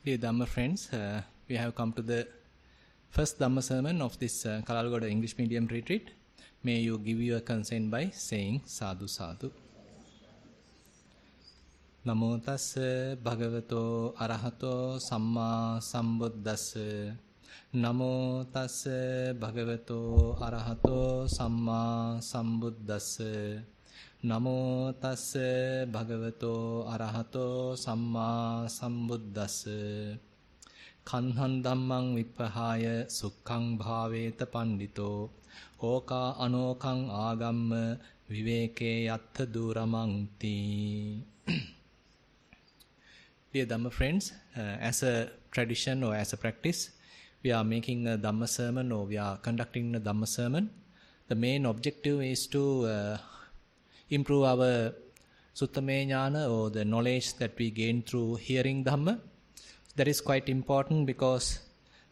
Dear Dhamma friends, we have come to the first Dhamma sermon of this Kalalgoda English medium retreat. May you give your consent by saying Sadhu Sadhu. Namo tassa bhagavato arahato samma sambuddhassa. Namo tassa bhagavato arahato samma sambuddhassa. Namo tassa bhagavato arahato samma sambuddhassa. Kanhan dhammang vippahaya sukhang bhaveta pandito. Oka anokang agamma viveke yattha duramangti. Dear Dhamma friends, as a tradition or as a practice, we are making a Dhamma sermon or we are conducting a Dhamma sermon. The main objective is to improve our Sutta Jnana or the knowledge that we gain through hearing Dhamma. That is quite important because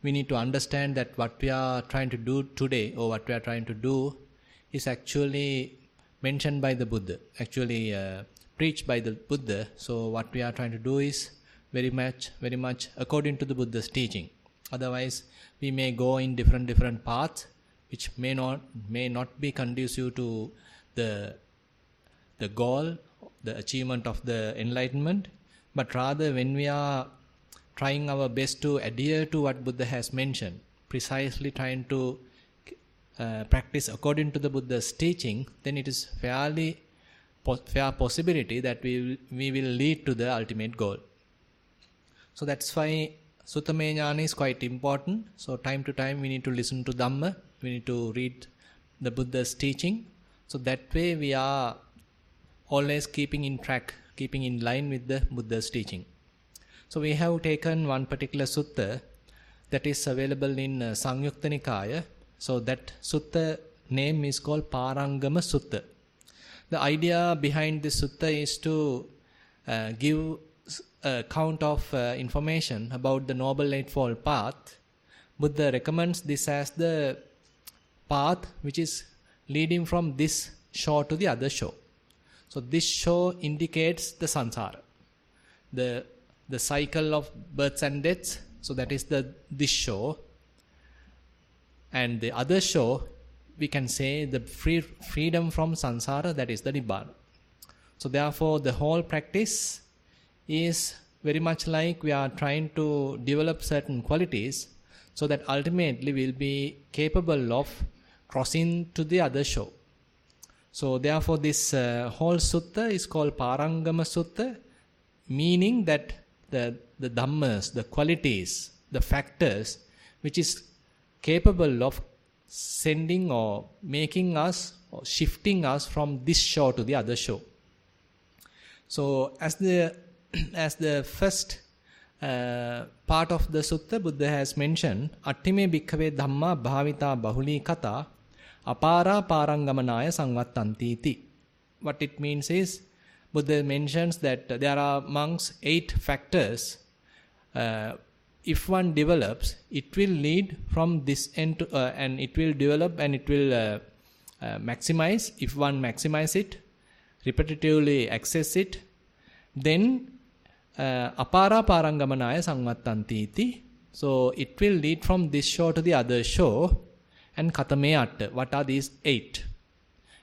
we need to understand that what we are trying to do today or what we are trying to do is actually mentioned by the Buddha, actually preached by the Buddha. So what we are trying to do is very much according to the Buddha's teaching. Otherwise, we may go in different paths which may not be conducive to the goal, the achievement of the enlightenment, but rather when we are trying our best to adhere to what Buddha has mentioned, precisely trying to practice according to the Buddha's teaching, then it is fair possibility that we will lead to the ultimate goal. So that's why Sutta Jnana is quite important. So time to time we need to listen to Dhamma, we need to read the Buddha's teaching. So that way we are always keeping in line with the Buddha's teaching. So we have taken one particular sutta that is available in Samyukta Nikaya. So that sutta name is called Parangama Sutta. The idea behind this sutta is to give a count of information about the Noble Eightfold Path. Buddha recommends this as the path which is leading from this shore to the other shore. So this shore indicates the samsara, the cycle of births and deaths. So that is this shore, and the other shore we can say the freedom from samsara, that is the nibbana. So therefore the whole practice is very much like we are trying to develop certain qualities so that ultimately we will be capable of crossing to the other shore. So therefore this whole sutta is called Parangama Sutta, meaning that the dhammas, the qualities, the factors which is capable of sending or making us or shifting us from this shore to the other shore. So as the first part of the sutta, Buddha has mentioned Attime bhikkhave dhamma bhavita bahuli kata apara parangamanaya sangvattanti iti. What it means is, Buddha mentions that there are amongst 8 factors. If one develops, it will lead from this end to, and it will develop and it will maximize. If one maximize it, repetitively access it, then apara parangamanaya sangvattanti iti. So it will lead from this shore to the other shore. And katame atta, what are these 8?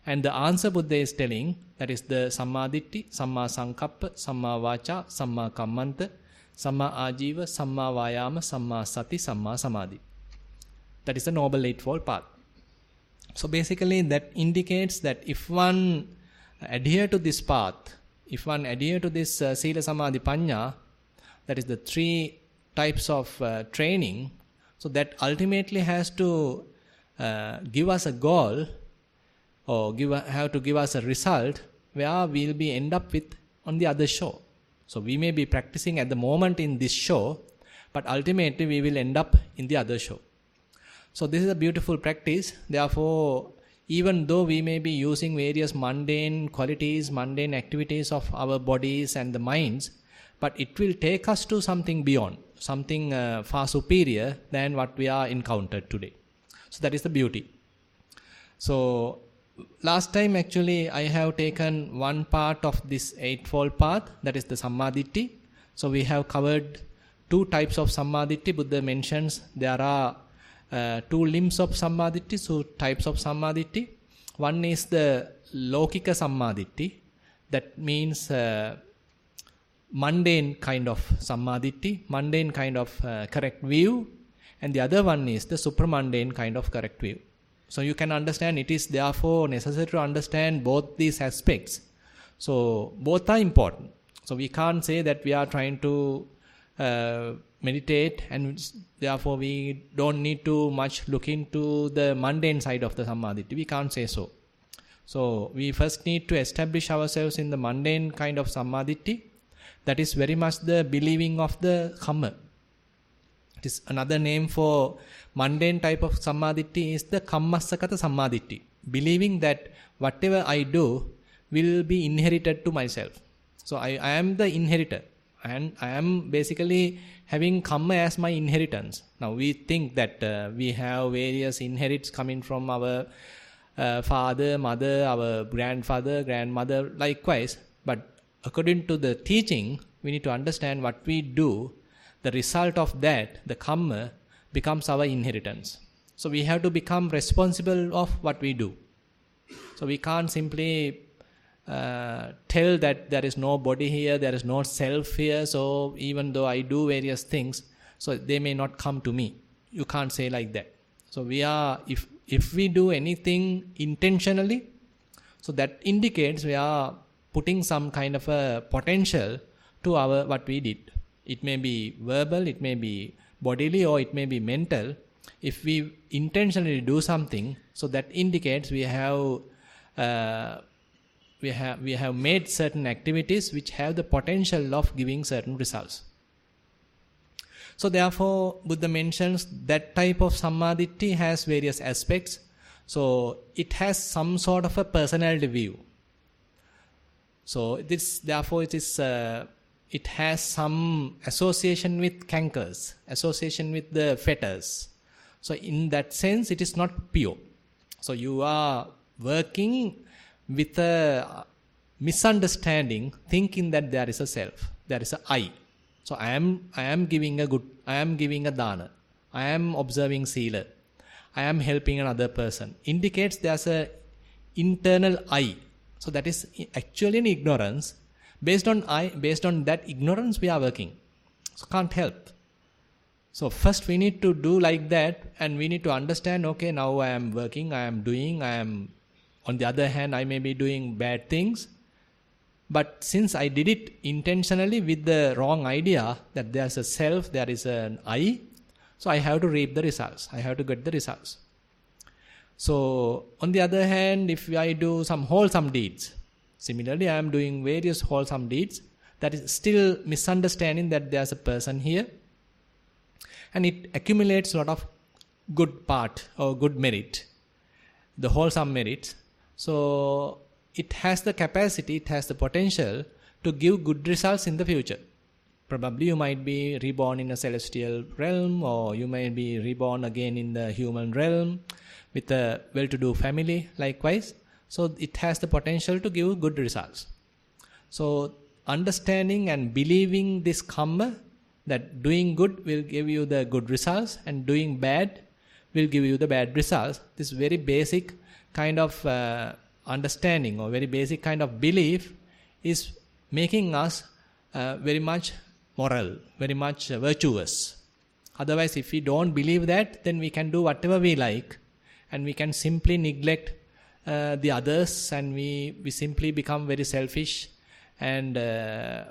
And the answer Buddha is telling, that is the sammaditthi, samma sankappa, samma vacha, samma kammanta, samma ajiva, samma vayama, samma sati, samma samadhi. That is the Noble Eightfold Path. So basically that indicates that if one adhere to this path, if one adhere to this sila samadhi panya, that is the 3 types of training, so that ultimately has to give us a goal or have to give us a result where we will be end up with on the other shore. So we may be practicing at the moment in this shore, but ultimately we will end up in the other shore. So this is a beautiful practice. Therefore, even though we may be using various mundane qualities, mundane activities of our bodies and the minds, but it will take us to something beyond, something far superior than what we are encountered today. So that is the beauty. So last time actually I have taken one part of this Eightfold Path, that is the Sammaditthi. So we have covered two types of Sammaditthi. Buddha mentions there are two limbs of Sammaditthi, so types of Sammaditthi. One is the Lokika Sammaditthi, that means mundane kind of Sammaditthi, mundane kind of correct view, and the other one is the supramundane kind of correct view. So you can understand it is therefore necessary to understand both these aspects. So both are important. So we can't say that we are trying to meditate and therefore we don't need to much look into the mundane side of the Sammaditthi. We can't say so. So we first need to establish ourselves in the mundane kind of Sammaditthi. That is very much the believing of the Kamma. It is another name for mundane type of Sammaditthi is the Kammassakata Sammaditthi. Believing that whatever I do will be inherited to myself. So I am the inheritor and I am basically having Kamma as my inheritance. Now we think that we have various inherits coming from our father, mother, our grandfather, grandmother, likewise. But according to the teaching, we need to understand what we do. The result of that, the Kamma, becomes our inheritance. So we have to become responsible of what we do. So we can't simply tell that there is no body here, there is no self here, so even though I do various things, so they may not come to me. You can't say like that. So we are, if we do anything intentionally, so that indicates we are putting some kind of a potential to our what we did. It may be verbal, it may be bodily, or it may be mental. If we intentionally do something, so that indicates we have made certain activities which have the potential of giving certain results. So therefore, Buddha mentions that type of Sammaditthi has various aspects. So it has some sort of a personality view. So this, therefore, it has some association with cankers, association with the fetters. So in that sense, it is not pure. So you are working with a misunderstanding, thinking that there is a self, there is a I. So I am giving a dana, I am observing sila, I am helping another person. Indicates there's a internal I. So that is actually an ignorance. Based on that ignorance we are working. So can't help. So first we need to do like that, and we need to understand, okay, now I am working, I am doing, on the other hand, I may be doing bad things. But since I did it intentionally with the wrong idea that there's a self, there is an I, so I have to reap the results. I have to get the results. So on the other hand, if I do some wholesome deeds, similarly I am doing various wholesome deeds, that is still misunderstanding that there's a person here, and it accumulates a lot of good part or good merit, the wholesome merits. So it has the capacity, it has the potential to give good results in the future. Probably you might be reborn in a celestial realm, or you might be reborn again in the human realm with a well-to-do family, likewise. So it has the potential to give good results. So understanding and believing this Kamma, that doing good will give you the good results and doing bad will give you the bad results. This very basic kind of understanding or very basic kind of belief is making us very much moral, very much virtuous. Otherwise, if we don't believe that, then we can do whatever we like and we can simply neglect the others, and we simply become very selfish and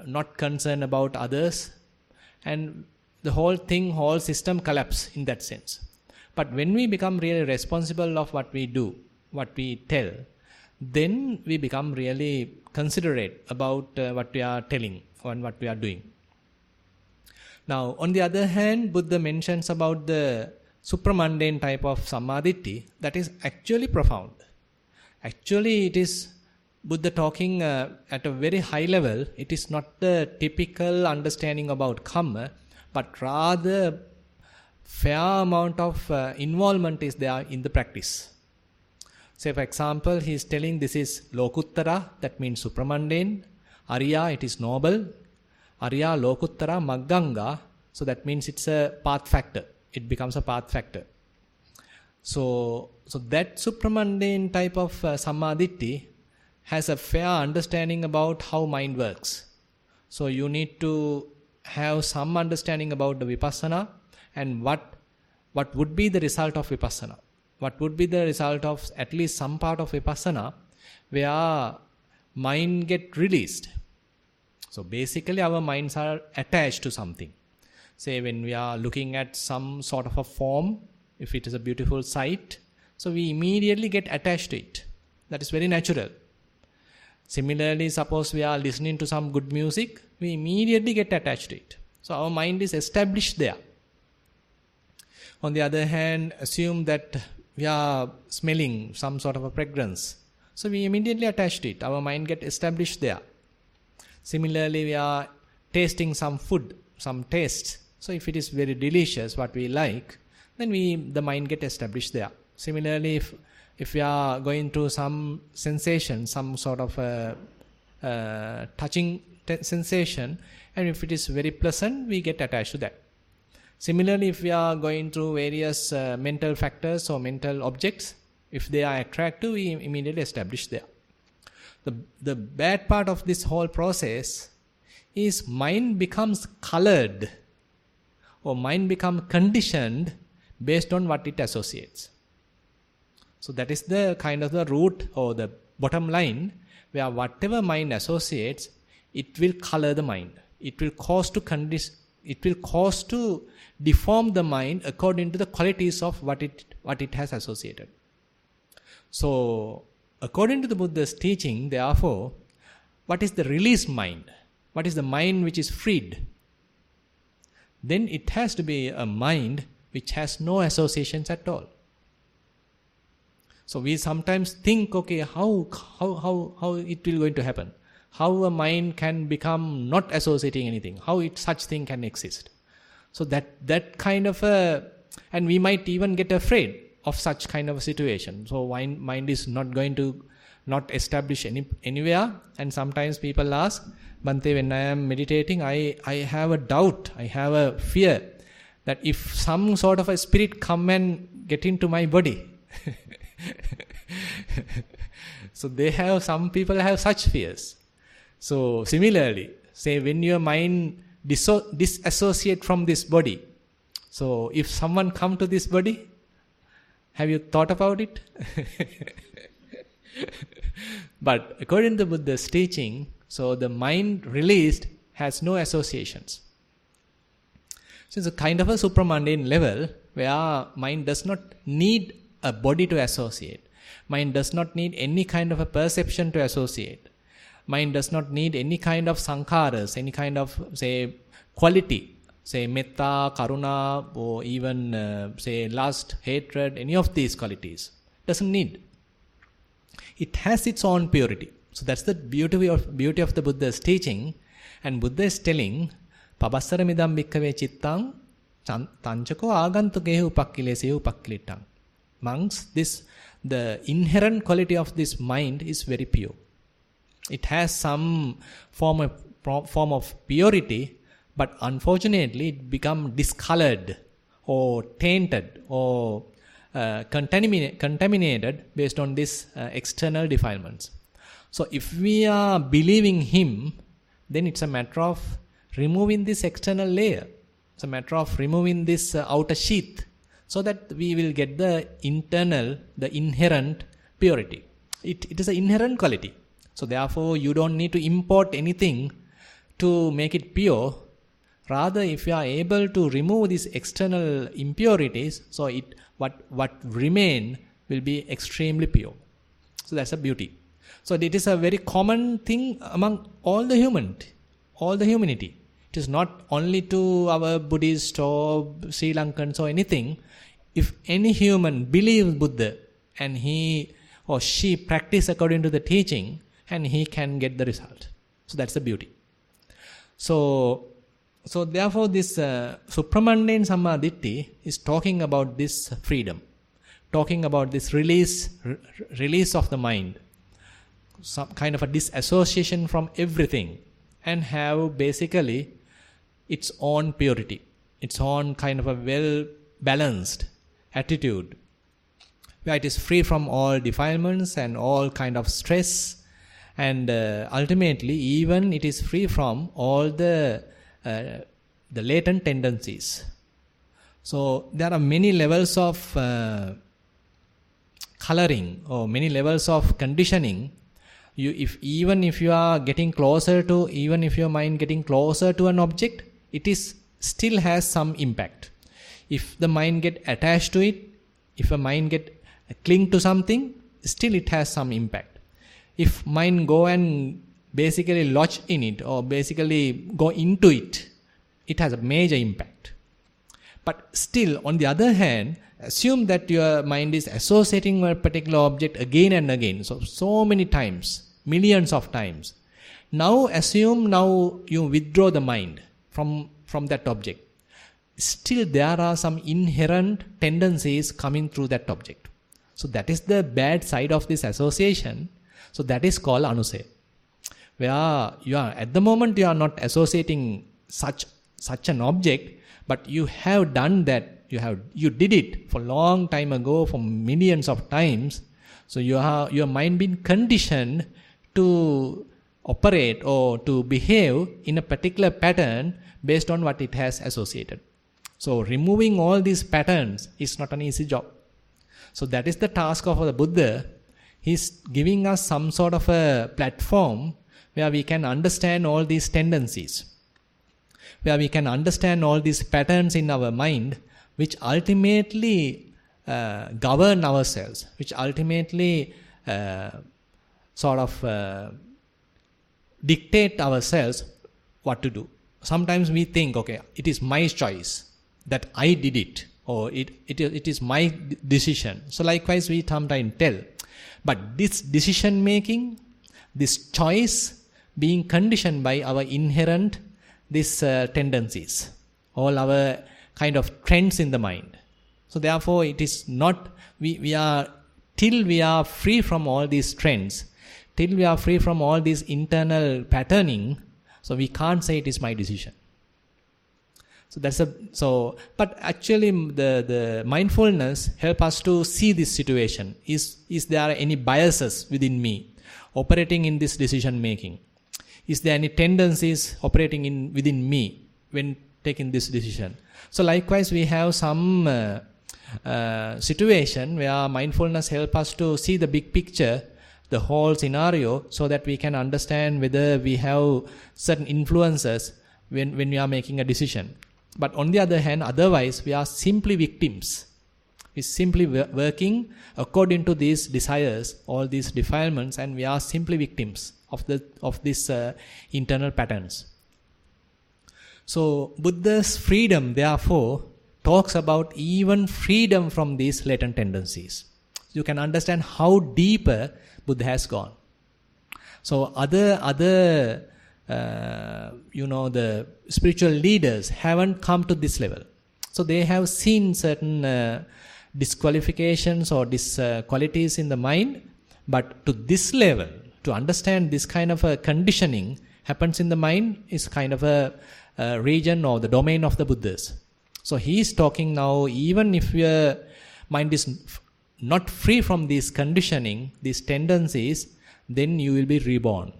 not concerned about others, and the whole system collapse in that sense. But when we become really responsible of what we do, what we tell, then we become really considerate about what we are telling and what we are doing. Now, on the other hand, Buddha mentions about the supramundane type of Sammaditthi that is actually profound. Actually, it is Buddha talking at a very high level. It is not the typical understanding about Kamma, but rather fair amount of involvement is there in the practice. Say, for example, he is telling this is Lokuttara, that means supramundane. Arya, it is noble. Arya Lokuttara Magganga, So that means it's a path factor. It becomes a path factor. So that supramundane type of sammaditthi has a fair understanding about how mind works. So you need to have some understanding about the vipassana and what would be the result of vipassana. What would be the result of at least some part of vipassana where mind get released. So basically our minds are attached to something. Say when we are looking at some sort of a form, if it is a beautiful sight, so we immediately get attached to it. That is very natural. Similarly, suppose we are listening to some good music, we immediately get attached to it. So our mind is established there. On the other hand, assume that we are smelling some sort of a fragrance. So we immediately attach to it. Our mind gets established there. Similarly, we are tasting some food, some taste. So if it is very delicious, what we like, then the mind gets established there. Similarly, if we are going through some sensation, some sort of touching sensation, and if it is very pleasant, we get attached to that. Similarly, if we are going through various mental factors or mental objects, if they are attractive, we immediately establish there. The bad part of this whole process is mind becomes colored or mind becomes conditioned based on what it associates. So that is the kind of the root or the bottom line where whatever mind associates, it will color the mind. It will cause to deform the mind according to the qualities of what it has associated. So, according to the Buddha's teaching, therefore, what is the released mind? What is the mind which is freed? Then it has to be a mind which has no associations at all. So we sometimes think, okay, how it will going to happen? How a mind can become not associating anything? How such thing can exist? So that kind of and we might even get afraid of such kind of a situation. So mind is not going to not establish anywhere. And sometimes people ask, Bhante, when I am meditating, I have a doubt, I have a fear that if some sort of a spirit come and get into my body. So some people have such fears. So similarly, say when your mind disassociate from this body, so if someone come to this body, have you thought about it? But according to Buddha's teaching, so the mind released has no associations. So it's a kind of a supramundane level where mind does not need a body to associate. Mind does not need any kind of a perception to associate. Mind does not need any kind of sankharas, any kind of, say, quality, say, metta, karuna, or even, say, lust, hatred, any of these qualities. Doesn't need. It has its own purity. So that's the beauty of the Buddha's teaching. And Buddha is telling, Pabassaramidam bhikkhave chittang tanchako agantukehu upakkilesehu upakkilitang. Monks, the inherent quality of this mind is very pure. It has some form of purity, but unfortunately it becomes discolored or tainted or contaminated based on these external defilements. So if we are believing him, then it's a matter of removing this external layer. It's a matter of removing this outer sheath so that we will get the internal, the inherent purity. It is an inherent quality. So therefore, you don't need to import anything to make it pure. Rather, if you are able to remove these external impurities, so what remain will be extremely pure. So that's a beauty. So it is a very common thing among all the humanity. It is not only to our Buddhist or Sri Lankans or anything. If any human believes Buddha and he or she practice according to the teaching, and he can get the result. So that's the beauty. So therefore this supramundane sammaditthi is talking about this freedom, talking about this release of the mind, some kind of a disassociation from everything, and have basically its own purity. its own kind of a well-balanced attitude, where it is free from all defilements and all kind of stress, and ultimately even it is free from all the latent tendencies. So there are many levels of coloring or many levels of conditioning. Even if your mind getting closer to an object, it is still has some impact. If the mind get attached to it, if a mind get cling to something, still it has some impact. If mind go and basically lodge in it or basically go into it, it has a major impact. But still, on the other hand, assume that your mind is associating a particular object again and again, so many times, millions of times. Now assume you withdraw the mind from that object. Still there are some inherent tendencies coming through that object. So that is the bad side of this association. So that is called anusaya. Where you are at the moment you are not associating such an object, but you have done that. You did it for long time ago, for millions of times. So your mind been conditioned to operate or to behave in a particular pattern based on what it has associated. So removing all these patterns is not an easy job. So that is the task of the Buddha. He's giving us some sort of a platform where we can understand all these tendencies, where we can understand all these patterns in our mind, which ultimately govern ourselves, which ultimately dictate ourselves what to do. Sometimes we think, okay, it is my choice that I did it, or it is my decision. So likewise we sometimes tell. But this decision making, this choice being conditioned by our inherent these tendencies, all our kind of trends in the mind. So therefore it is not, till we are free from all these trends, till we are free from all this internal patterning, so we can't say it is my decision. But actually the mindfulness help us to see this situation. Is there any biases within me operating in this decision making? Is there any tendencies operating within me when taking this decision? So likewise we have some situation where mindfulness help us to see the big picture, the whole scenario, so that we can understand whether we have certain influences when we are making a decision. But on the other hand, otherwise we are simply victims. We're simply working according to these desires, all these defilements, and we are simply victims of these internal patterns. So Buddha's freedom, therefore, talks about even freedom from these latent tendencies. You can understand how deeper Buddha has gone. So the spiritual leaders haven't come to this level. So they have seen certain disqualifications or qualities in the mind, but to this level, to understand this kind of a conditioning happens in the mind is kind of a region or the domain of the Buddhas. So he is talking now, even if your mind is not free from this conditioning, these tendencies, then you will be reborn.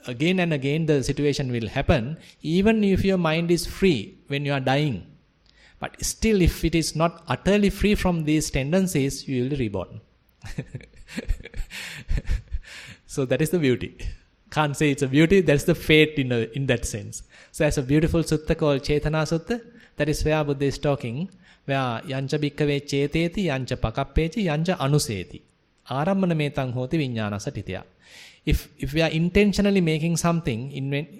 Again and again the situation will happen, even if your mind is free when you are dying. But still, if it is not utterly free from these tendencies, you will be reborn. So that is the beauty. Can't say it's a beauty, that's the fate in that sense. So there's a beautiful sutta called Cetana Sutta. That is where Buddha is talking, where yancha bhikkave ceteti, yancha pakappeti, yancha anuseti. Arammana metang hoti vijnana satitya. If we are intentionally making something,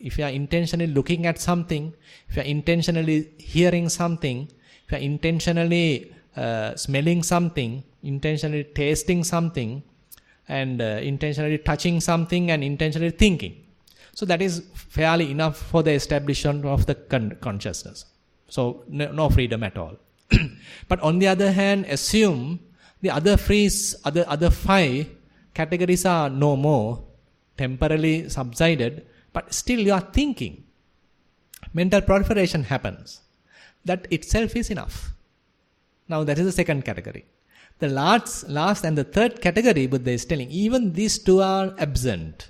if we are intentionally looking at something, if we are intentionally hearing something, if we are intentionally smelling something, intentionally tasting something, and intentionally touching something and intentionally thinking. So that is fairly enough for the establishment of the consciousness. So no freedom at all. But on the other hand, assume the other five categories are no more, temporarily subsided, but still you are thinking. mental proliferation happens. That itself is enough. Now that is the second category. The last and the third category, Buddha is telling, even these two are absent.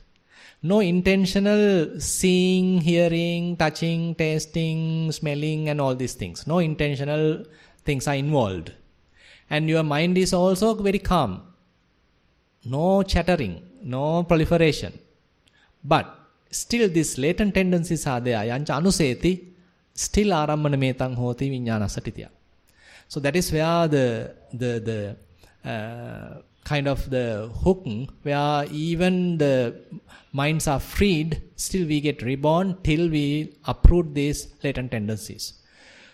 No intentional seeing, hearing, touching, tasting, smelling and all these things. No intentional things are involved. And your mind is also very calm. No chattering, no proliferation. But still these latent tendencies are there. Yancha anuseti, still arammana metang hoti vijnana satitya. So that is where the kind of the hook, where even the minds are freed, still we get reborn till we uproot these latent tendencies.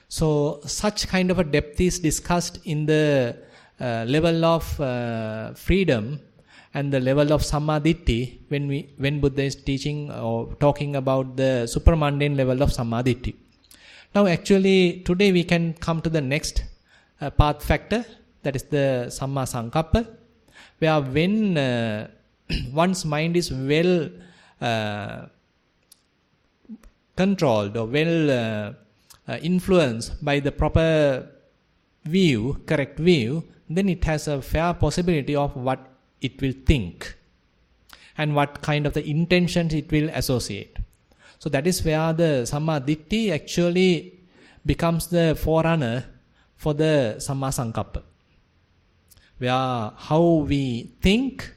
So such kind of a depth is discussed in the level of freedom and the level of sammaditthi when Buddha is teaching or talking about the supramundane level of sammaditthi. Now actually today we can come to the next path factor, that is the samma sankappa, where when one's mind is well controlled or well influenced by the proper view, correct view, then it has a fair possibility of what it will think and what kind of the intentions it will associate. So that is where the samma ditthi actually becomes the forerunner for the samma sankappa, where how we think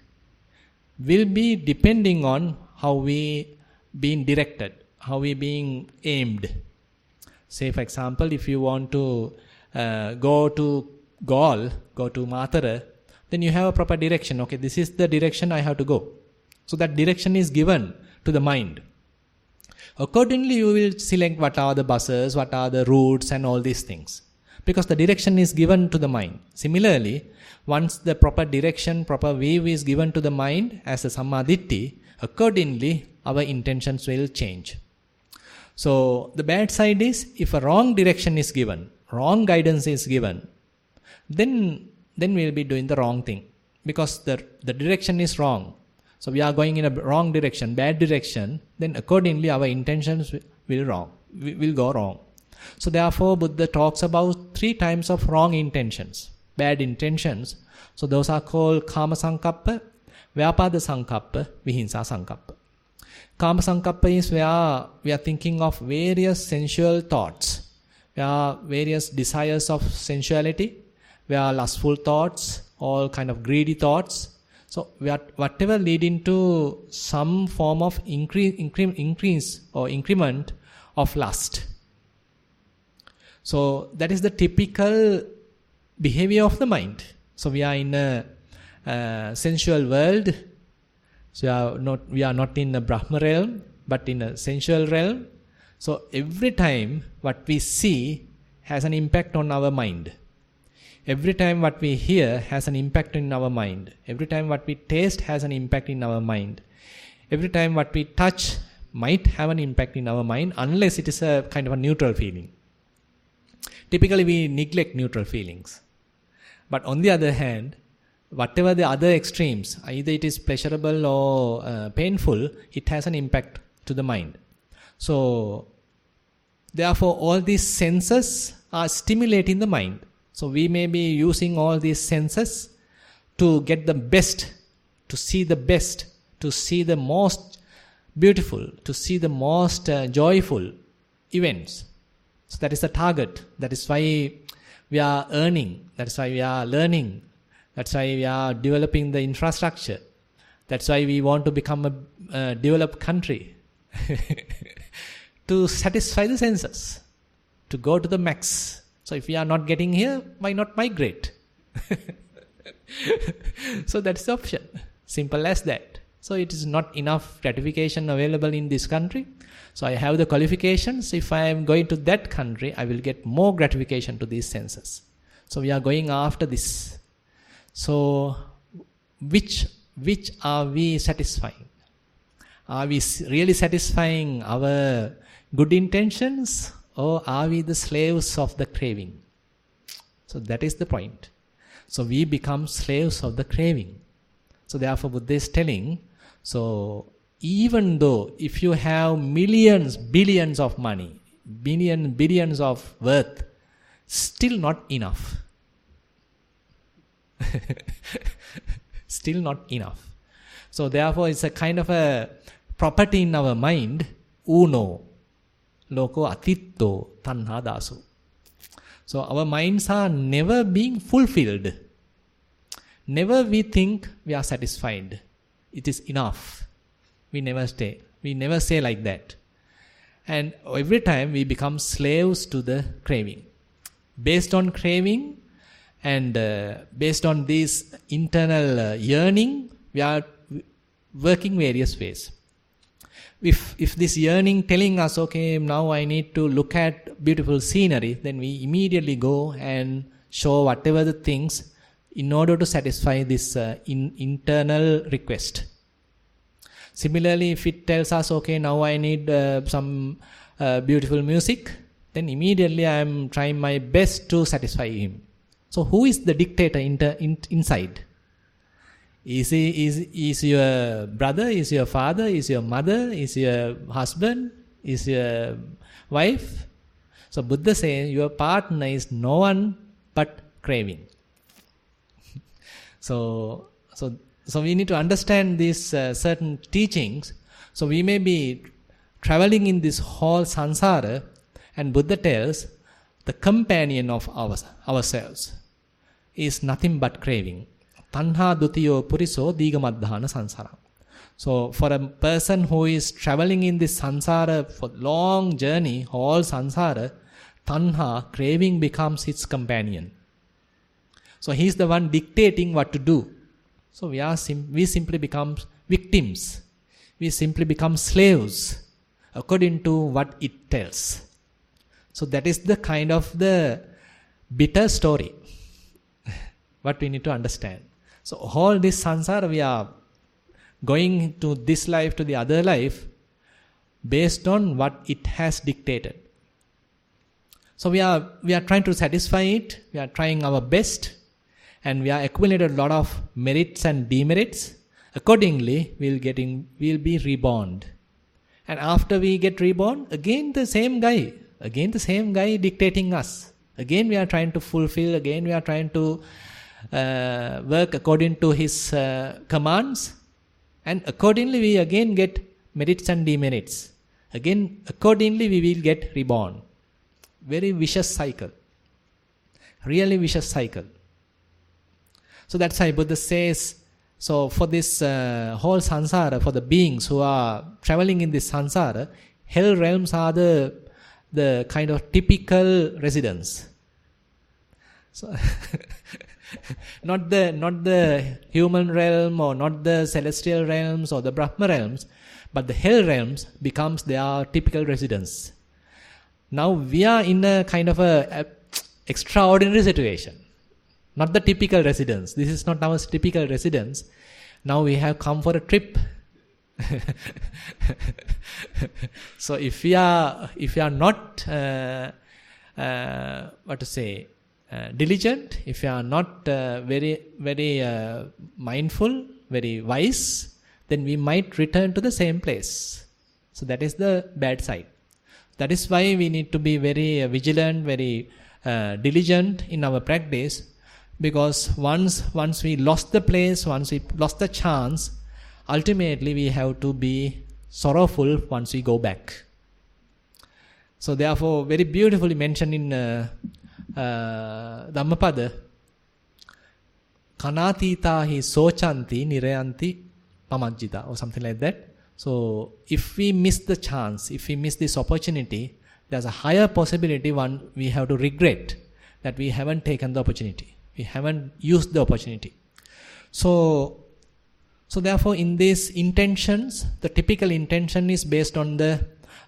will be depending on how we being directed, how we being aimed. Say for example, if you want to go to Gaul, go to Matara, then you have a proper direction. Okay, this is the direction I have to go. So that direction is given to the mind. Accordingly, you will select what are the buses, what are the routes and all these things. Because the direction is given to the mind. Similarly, once the proper direction, proper view is given to the mind as a sammaditthi, accordingly our intentions will change. So the bad side is, if a wrong direction is given, wrong guidance is given, then we will be doing the wrong thing. Because the direction is wrong. So we are going in a wrong direction, bad direction, then accordingly our intentions will go wrong. So therefore Buddha talks about 3 types of wrong intentions, bad intentions. So those are called kama sankappa, vyapada sankappa, vihinsa sankappa. Kama sankappa is where we are thinking of various sensual thoughts, where various desires of sensuality, where lustful thoughts, all kind of greedy thoughts. So whatever leading to some form of increase or increment of lust. So that is the typical behavior of the mind. So we are in a sensual world. So we are not in the Brahma realm, but in a sensual realm. So every time what we see has an impact on our mind. Every time what we hear has an impact in our mind. Every time what we taste has an impact in our mind. Every time what we touch might have an impact in our mind, unless it is a kind of a neutral feeling. Typically we neglect neutral feelings. But on the other hand, whatever the other extremes, either it is pleasurable or painful, it has an impact to the mind. So therefore all these senses are stimulating the mind. So we may be using all these senses to get the best, to see the best, to see the most beautiful, to see the most joyful events. So that is the target. That is why we are earning. That is why we are learning. That's why we are developing the infrastructure. That's why we want to become a developed country. To satisfy the senses. To go to the max. So if we are not getting here, why not migrate? So that's the option. Simple as that. So it is not enough gratification available in this country. So I have the qualifications. If I am going to that country, I will get more gratification to these senses. So we are going after this. So which are we satisfying? Are we really satisfying our good intentions, or are we the slaves of the craving? So that is the point. So we become slaves of the craving. So therefore Buddha is telling, so even though if you have millions, billions of money, billions of worth, still not enough. Still not enough. So therefore it's a kind of a property in our mind, uno, loko atitto, tanha dasu. So our minds are never being fulfilled. Never we think we are satisfied. It is enough. We never stay. We never say like that. And every time we become slaves to the craving. Based on craving and based on this internal yearning, we are working various ways. If this yearning telling us, okay, now I need to look at beautiful scenery, then we immediately go and show whatever the things in order to satisfy this internal request. Similarly, if it tells us, okay, now I need some beautiful music, then immediately I am trying my best to satisfy him. So who is the dictator inside? Is your brother, is your father, is your mother, is your husband, is your wife? So Buddha says your partner is no one but craving. So we need to understand these certain teachings. So we may be traveling in this whole samsara, and Buddha tells the companion of ourselves is nothing but craving. Tanha dutiyo puriso digamadhana sansara. So for a person who is traveling in this sansara for long journey, whole sansara, tanha, craving becomes his companion. So he is the one dictating what to do. So we simply become victims. We simply become slaves according to what it tells. So that is the kind of the bitter story. What we need to understand. So all this sansara, we are going to this life to the other life based on what it has dictated. So we are trying to satisfy it. We are trying our best, and we are accumulated a lot of merits and demerits. Accordingly, we'll be reborn. And after we get reborn, again the same guy dictating us. Again we are trying to fulfill. Again we are trying to work according to his commands, and accordingly we again get merits and demerits. Again, accordingly we will get reborn. Very vicious cycle. Really vicious cycle. So that's why Buddha says, so for this whole samsara, for the beings who are traveling in this samsara, hell realms are the kind of typical residence. So not the human realm or not the celestial realms or the Brahma realms, but the hell realms becomes their typical residence. Now we are in a kind of a extraordinary situation. Not the typical residence. This is not our typical residence. Now we have come for a trip. So if we are not diligent, if you are not very mindful, very wise, then we might return to the same place. So that is the bad side. That is why we need to be very vigilant, very diligent in our practice, because once we lost the place, once we lost the chance, ultimately we have to be sorrowful once we go back. So therefore, very beautifully mentioned in Dhammapada, kanatita hi sochanti nirayanti pamajjita, or something like that. So if we miss the chance, if we miss this opportunity, there's a higher possibility we have to regret that we haven't taken the opportunity. We haven't used the opportunity. So therefore in these intentions, the typical intention is based on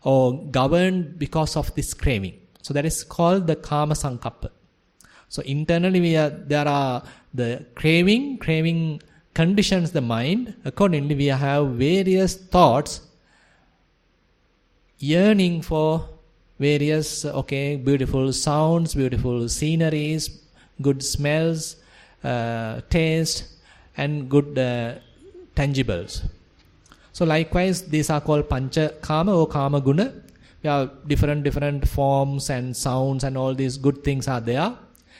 or governed because of this craving. So that is called the kama sankappa. So internally there are the craving conditions the mind. Accordingly we have various thoughts yearning for various beautiful sounds, beautiful sceneries, good smells, taste, and good tangibles. So likewise these are called pancha kama or kama guna. Yeah, different forms and sounds and all these good things are there.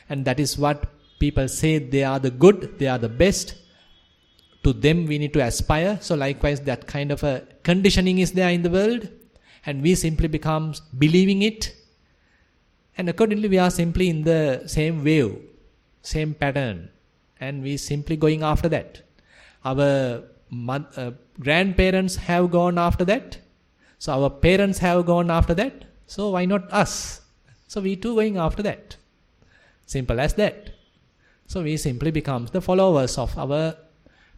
And that is what people say, they are the good, they are the best. To them we need to aspire. So likewise that kind of a conditioning is there in the world. And we simply become believing it. And accordingly we are simply in the same wave, same pattern. And we simply going after that. Our grandparents have gone after that. So our parents have gone after that. So why not us? So we too going after that. Simple as that. So we simply become the followers of our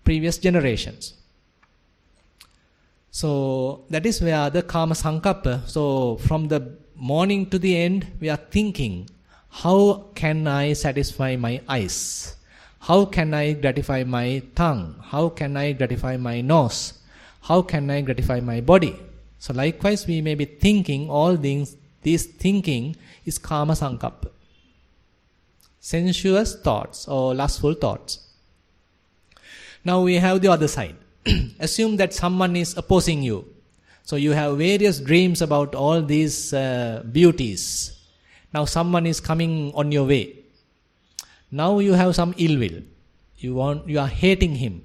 previous generations. So that is where the Kama Sankappa. So from the morning to the end, we are thinking, how can I satisfy my eyes? How can I gratify my tongue? How can I gratify my nose? How can I gratify my body? So likewise, we may be thinking all things. This thinking is Kama Sankappa. Sensuous thoughts or lustful thoughts. Now we have the other side. Assume that someone is opposing you. So you have various dreams about all these beauties. Now someone is coming on your way. Now you have some ill will. You are hating him.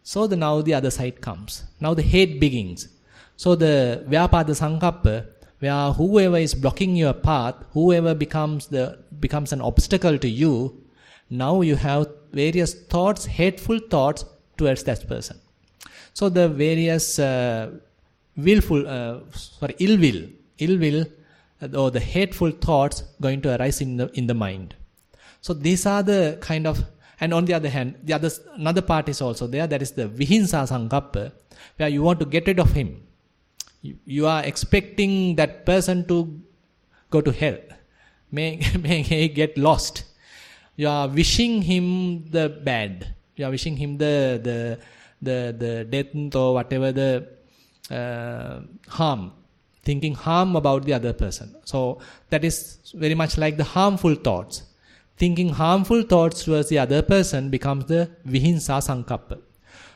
So now the other side comes. Now the hate begins. So the Vyapada Sankappa, where whoever is blocking your path, whoever becomes an obstacle to you, now you have various thoughts, hateful thoughts towards that person. So the various ill will, or the hateful thoughts going to arise in the mind. So these are the kind of, and on the other hand, another part is also there, that is the Vihinsa Sankappa, where you want to get rid of him. You are expecting that person to go to hell. May he get lost. You are wishing him the bad. You are wishing him the death or whatever the harm. Thinking harm about the other person. So that is very much like the harmful thoughts. Thinking harmful thoughts towards the other person becomes the Vihinsa Sankappa.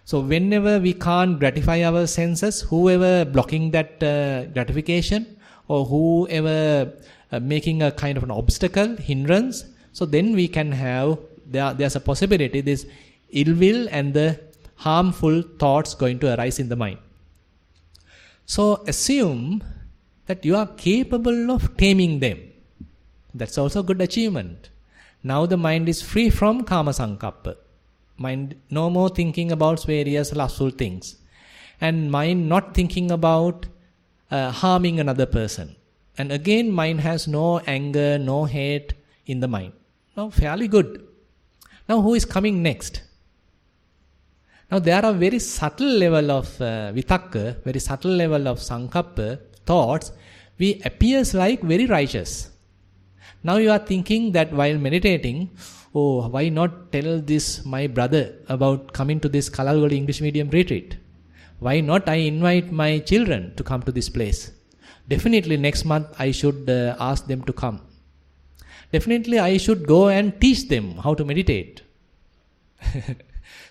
So whenever we can't gratify our senses, whoever blocking that gratification, or whoever making a kind of an obstacle, hindrance, so then we can have, there's a possibility this ill will and the harmful thoughts going to arise in the mind. So assume that you are capable of taming them. That's also a good achievement. Now the mind is free from Kama Sankappa. Mind no more thinking about various lustful things. And mind not thinking about harming another person. And again, mind has no anger, no hate in the mind. Now fairly good. Now who is coming next? Now there are very subtle level of vitakka, very subtle level of sankappa, thoughts, we appears like very righteous. Now you are thinking that while meditating, oh, why not tell this my brother about coming to this Kalalgoda English medium retreat? Why not I invite my children to come to this place? Definitely next month I should ask them to come. Definitely I should go and teach them how to meditate.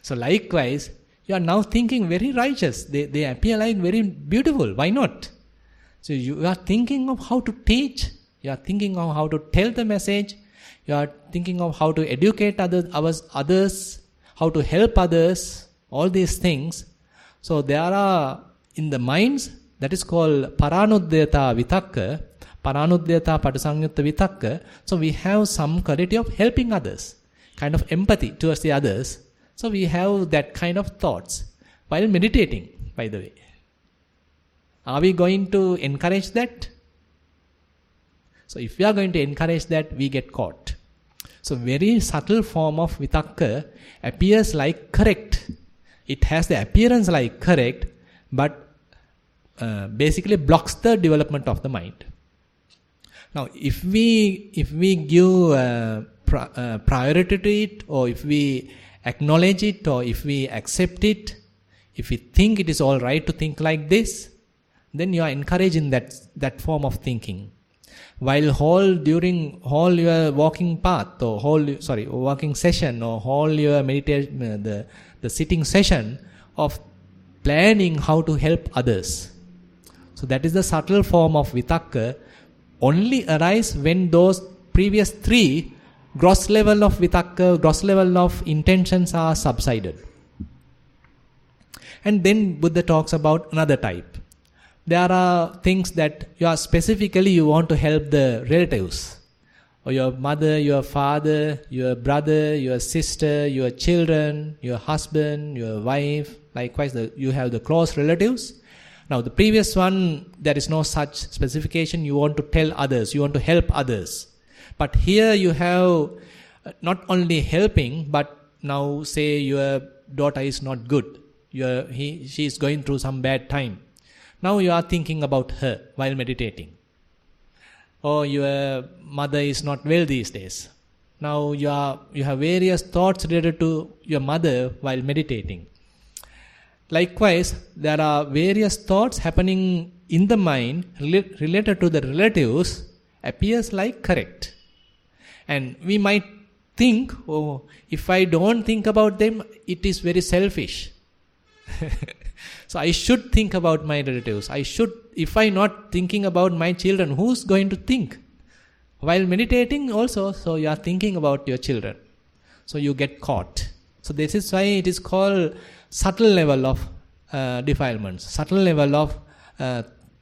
So likewise, you are now thinking very righteous. They appear like very beautiful. Why not? So you are thinking of how to teach. You are thinking of how to tell the message. You are thinking of how to educate others, how to help others, all these things. So there are in the minds, that is called Paranuddayata Vitakka, Paranuddayata Padasangyutta Vitakka. So we have some quality of helping others, kind of empathy towards the others. So we have that kind of thoughts while meditating, by the way. Are we going to encourage that? So if we are going to encourage that, we get caught. So very subtle form of vitakka appears like correct. It has the appearance like correct, but basically blocks the development of the mind. Now, if we give priority to it, or if we acknowledge it, or if we accept it, if we think it is all right to think like this, then you are encouraging that form of thinking. While during your walking path, or walking session, or your meditation, the sitting session of planning how to help others. So that is the subtle form of vitakka, only arise when those previous three gross level of vitakka, gross level of intentions are subsided. And then Buddha talks about another type. There are things that you want to help the relatives, or your mother, your father, your brother, your sister, your children, your husband, your wife. Likewise, you have the close relatives. Now, the previous one, there is no such specification. You want to tell others, you want to help others. But here you have not only helping, but now say your daughter is not good. She is going through some bad time. Now you are thinking about her while meditating. Or your mother is not well these days. Now you have various thoughts related to your mother while meditating. Likewise, there are various thoughts happening in the mind related to the relatives appears like correct. And we might think, oh, if I don't think about them, it is very selfish. So I should think about my relatives. If I not thinking about my children, who's going to think? While meditating also, so you are thinking about your children. So you get caught. So this is why it is called subtle level of defilements, subtle level of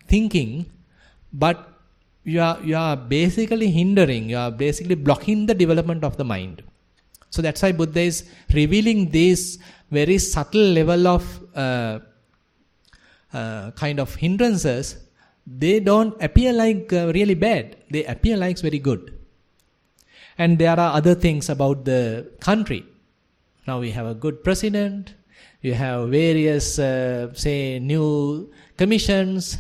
thinking, but you are basically hindering, you are basically blocking the development of the mind. So that's why Buddha is revealing this very subtle level of kind of hindrances. They don't appear like really bad. They appear like very good. And there are other things about the country. Now we have a good president. You have various, say, new commissions.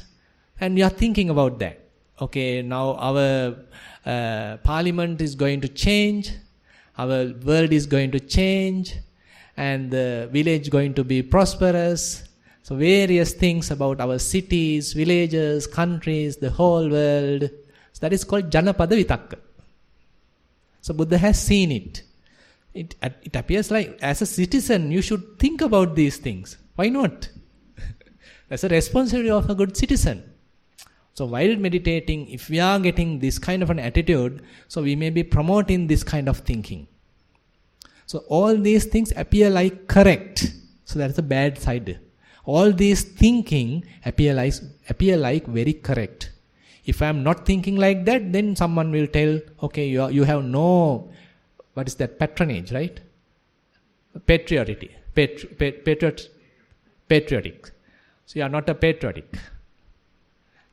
And you are thinking about that. Okay, now our parliament is going to change. Our world is going to change. And the village going to be prosperous. So various things about our cities, villages, countries, the whole world. So that is called Janapada Vitakka. So Buddha has seen it. It appears like as a citizen you should think about these things. Why not? That's a responsibility of a good citizen. So while meditating, if we are getting this kind of an attitude, so we may be promoting this kind of thinking. So all these things appear like correct. So that's the bad side. All these thinking appear like very correct. If I am not thinking like that, then someone will tell, okay, you have no, what is that, patronage, right? Patriotic. So you are not a patriotic.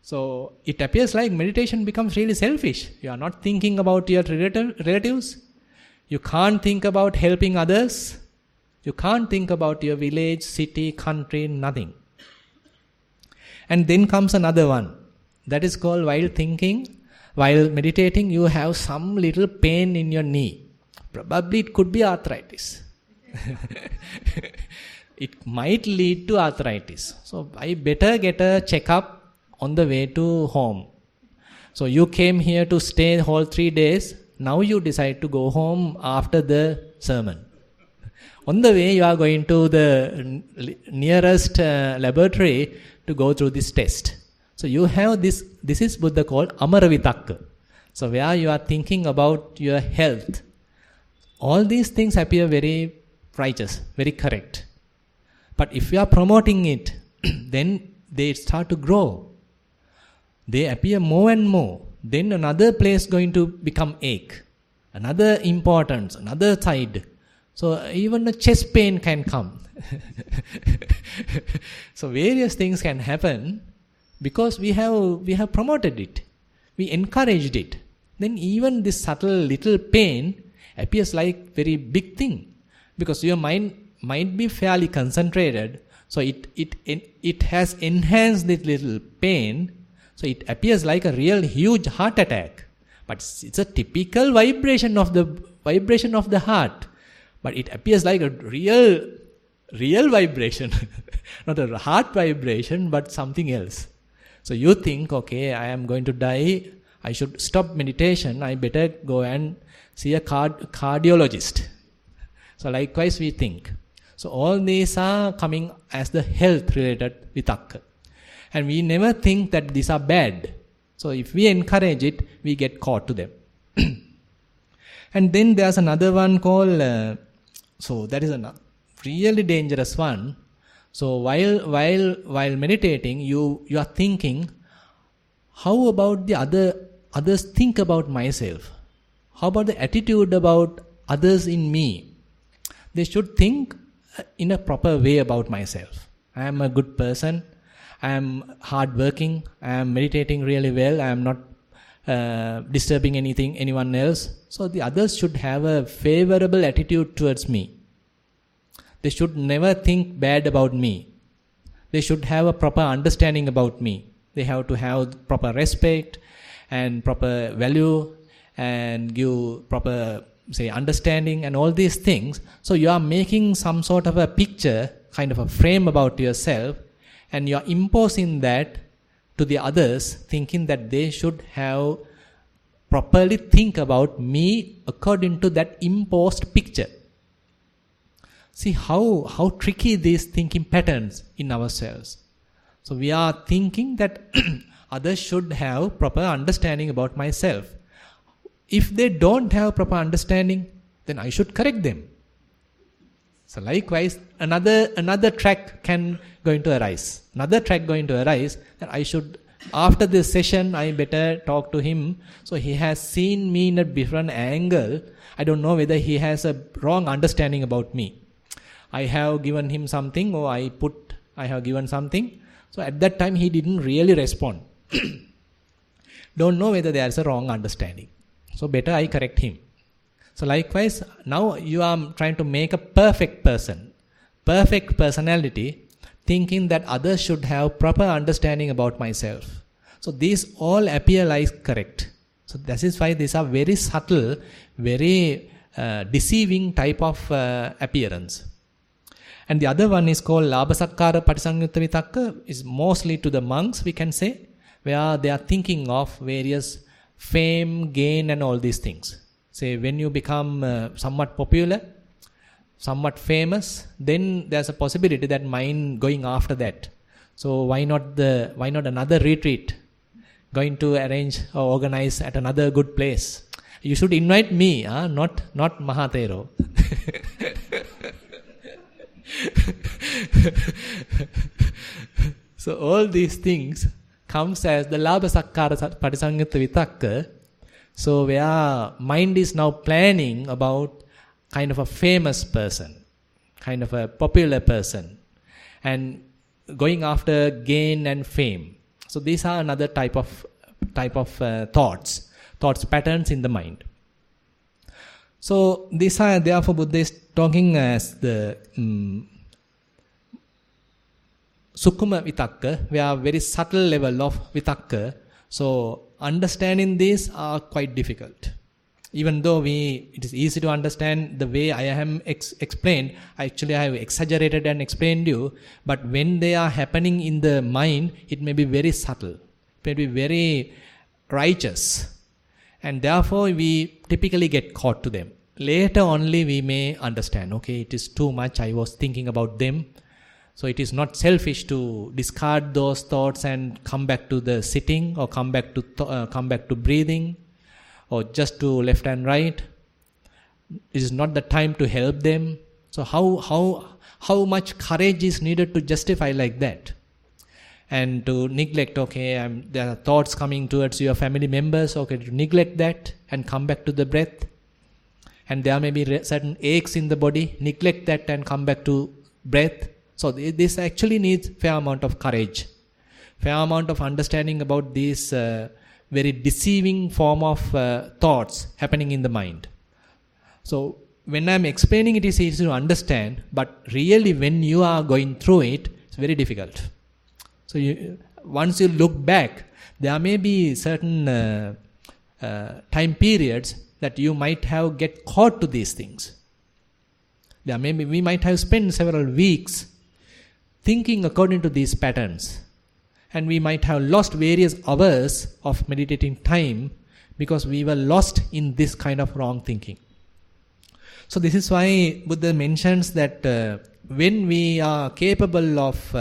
So it appears like meditation becomes really selfish. You are not thinking about your relatives. You can't think about helping others. You can't think about your village, city, country, nothing. And then comes another one. That is called while meditating, you have some little pain in your knee. Probably it could be arthritis. It might lead to arthritis. So I better get a checkup on the way to home. So you came here to stay whole 3 days. Now you decide to go home after the sermon. On the way, you are going to the nearest laboratory to go through this test. So you have this is Buddha called Amara Vitakka. So where you are thinking about your health. All these things appear very righteous, very correct. But if you are promoting it, then they start to grow. They appear more and more. Then another place going to become ache. Another importance, another side. So even a chest pain can come. So various things can happen because we have promoted it. We encouraged it. Then even this subtle little pain appears like very big thing. Because your mind might be fairly concentrated. So it has enhanced this little pain. So it appears like a real huge heart attack. But it's a typical vibration of the heart. But it appears like a real vibration. Not a heart vibration, but something else. So you think, okay, I am going to die. I should stop meditation. I better go and see a cardiologist. So likewise we think. So all these are coming as the health related vitakka. And we never think that these are bad. So if we encourage it, we get caught to them. And then there's another one called, so that is a really dangerous one. So while meditating, you are thinking, how about the others think about myself? How about the attitude about others in me? They should think in a proper way about myself. I am a good person. I am hardworking. I am meditating really well. I am not disturbing anyone else. So the others should have a favorable attitude towards me. They should never think bad about me. They should have a proper understanding about me. They have to have proper respect and proper value and give proper, say, understanding and all these things. So you are making some sort of a picture, kind of a frame about yourself, and you are imposing that to the others, thinking that they should have properly think about me according to that imposed picture. See how tricky these thinking patterns in ourselves. So we are thinking that others should have proper understanding about myself. If they don't have proper understanding, then I should correct them. So likewise, another track can going to arise. Another track going to arise that I should, after this session, I better talk to him. So he has seen me in a different angle. I don't know whether he has a wrong understanding about me. I have given him something, or I have given something. So at that time, he didn't really respond. Don't know whether there is a wrong understanding. So better I correct him. So likewise, now you are trying to make a perfect person, perfect personality, thinking that others should have proper understanding about myself. So these all appear like correct. So this is why these are very subtle, very deceiving type of appearance. And the other one is called Labhasakkara Patisanyutta Vitakka, is mostly to the monks, we can say, where they are thinking of various fame, gain and all these things. Say when you become somewhat popular, somewhat famous, then there's a possibility that mind going after that. So why not another retreat? Going to arrange or organize at another good place. You should invite me, not Thero. So all these things comes as the Labhasakkara Patisanyutta Vitakka. So where mind is now planning about kind of a famous person, kind of a popular person, and going after gain and fame. So these are another type of thoughts patterns in the mind. So these are, therefore Buddha is talking as the Sukkuma Vitakka, where very subtle level of Vitakka. So understanding these are quite difficult. Even though it is easy to understand the way I am explained, actually I have exaggerated and explained you, but when they are happening in the mind, it may be very subtle, it may be very righteous, and therefore we typically get caught to them. Later only we may understand, okay, it is too much, I was thinking about them. So it is not selfish to discard those thoughts and come back to the sitting, or come back to breathing, or just to left and right. It is not the time to help them. So how much courage is needed to justify like that, and to neglect? Okay, there are thoughts coming towards your family members. Okay, to neglect that and come back to the breath. And there may be certain aches in the body. Neglect that and come back to breath. So this actually needs fair amount of courage, fair amount of understanding about these very deceiving form of thoughts happening in the mind. So when I'm explaining, it is easy to understand, but really when you are going through it, it's very difficult. So once you look back, there may be certain time periods that you might have get caught to these things. We might have spent several weeks thinking according to these patterns, and we might have lost various hours of meditating time because we were lost in this kind of wrong thinking. So this is why Buddha mentions that when we are capable of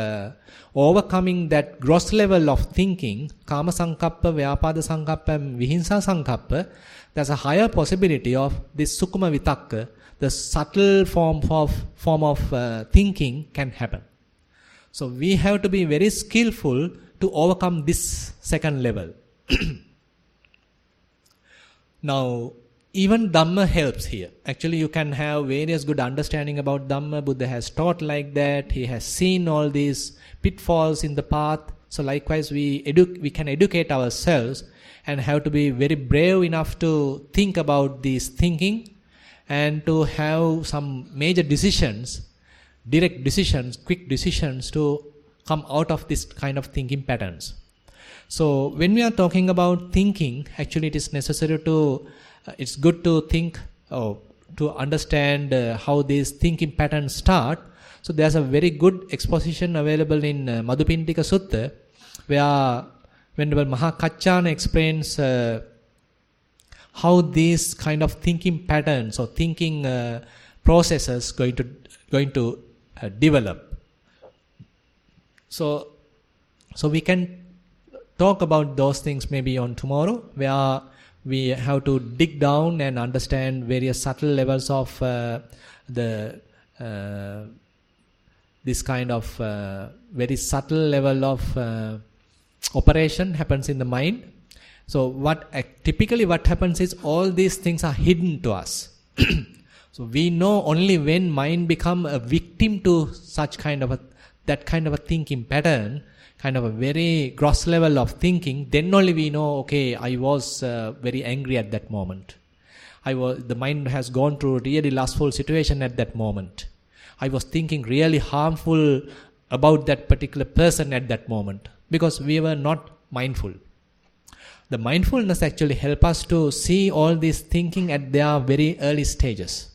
overcoming that gross level of thinking, Kama Sankappa, Vyapada Sankappa, and Vihinsa Sankappa, there's a higher possibility of this Sukkuma Vitakka, the subtle form of thinking can happen. So we have to be very skillful to overcome this second level. Now, even Dhamma helps here. Actually, you can have various good understanding about Dhamma. Buddha has taught like that. He has seen all these pitfalls in the path. So likewise, we can educate ourselves and have to be very brave enough to think about this thinking and to have some major decisions, direct decisions, quick decisions to come out of this kind of thinking patterns. So when we are talking about thinking, actually it is necessary to, it's good to think or to understand how these thinking patterns start. So there's a very good exposition available in Madhupindika Sutta, where Venerable Mahakachana explains how these kind of thinking patterns or thinking processes going to develop. So we can talk about those things maybe on tomorrow, where we have to dig down and understand various subtle levels of this kind of very subtle level of operation happens in the mind. So typically what happens is all these things are hidden to us. So we know only when mind become a victim to such kind of that kind of a thinking pattern, kind of a very gross level of thinking, then only we know, okay, I was very angry at that moment. The mind has gone through a really lustful situation at that moment. I was thinking really harmful about that particular person at that moment, because we were not mindful. The mindfulness actually helps us to see all this thinking at their very early stages.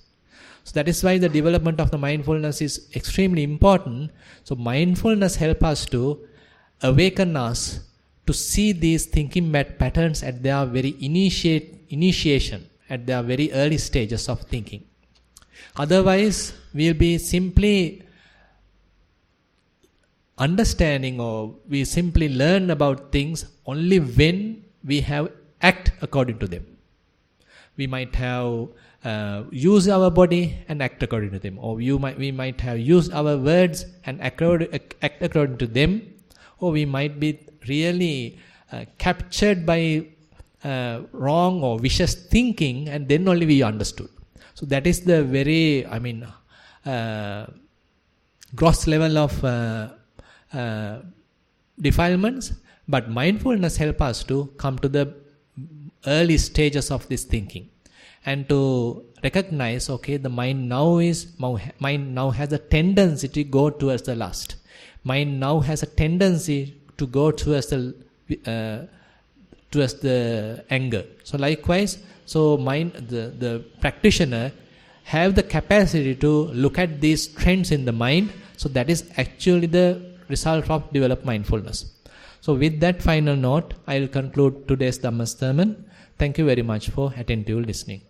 So that is why the development of the mindfulness is extremely important. So mindfulness helps us to awaken us to see these thinking patterns at their very initiation, at their very early stages of thinking. Otherwise, we'll be simply understanding, or we simply learn about things only when we have act according to them. We might have used our body and act according to them, or we might have used our words and act according to them, or we might be really captured by wrong or vicious thinking, and then only we understood. So that is the very, gross level of defilements. But mindfulness helps us to come to the early stages of this thinking and to recognize, okay, the mind now has a tendency to go towards the lust. Mind now has a tendency to go towards the anger. So likewise, the practitioner have the capacity to look at these trends in the mind. So that is actually the result of developed mindfulness. So with that final note, I will conclude today's Dhamma sermon. Thank you very much for attentive listening.